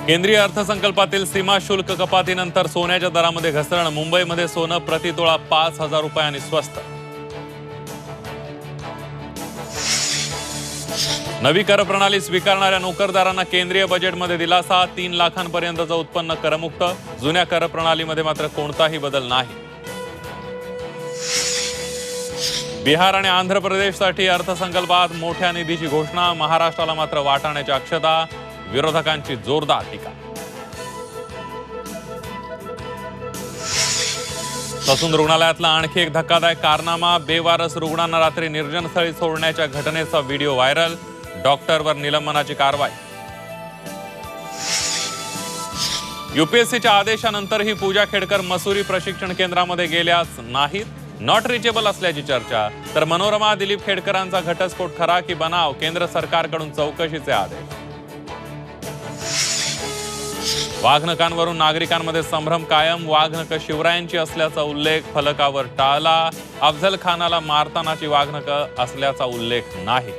केंद्रीय अर्थसंकल्पातील सीमा शुल्क कपातीनंतर सोन्याच्या दरामध्ये घसरण। मुंबईमध्ये सोनं प्रतितोळा 5,000 रुपयांनी स्वस्त। नवी कर प्रणाली स्वीकारणाऱ्या नोकरदारांना केंद्रीय बजेटमध्ये दिलासा। 3 लाखांपर्यंतचं उत्पन्न करमुक्त। जुन्या कर प्रणालीमध्ये मात्र कोणताही बदल नाही। बिहार आणि आंध्र प्रदेशसाठी अर्थसंकल्पात मोठ्या निधीची घोषणा। महाराष्ट्राला मात्र वाटाण्याची अक्षता। विरोधकांची जोरदार टीका। ससून रुग्णालयातला आणखी एक धक्कादायक कारनामा। बेवारस रुग्णांना रात्री निर्जनस्थळी सोडण्याच्या घटनेचा व्हिडिओ व्हायरल। डॉक्टरवर निलंबनाची कारवाई। यूपीएससीच्या आदेशानंतरही पूजा खेडकर मसुरी प्रशिक्षण केंद्रामध्ये गेल्याच नाहीत। नॉट रिचेबल असल्याची चर्चा। तर मनोरमा दिलीप खेडकरांचा घटस्फोट खरा की बनाव? केंद्र सरकारकडून चौकशीचे आदेश। वाघनकांवरून नागरिकांमध्ये संभ्रम कायम। वाघनक शिवरायांची असल्याचा उल्लेख फलकावर टाळला। अफझल खानाला मारतानाची वाघनक असल्याचा उल्लेख नाही।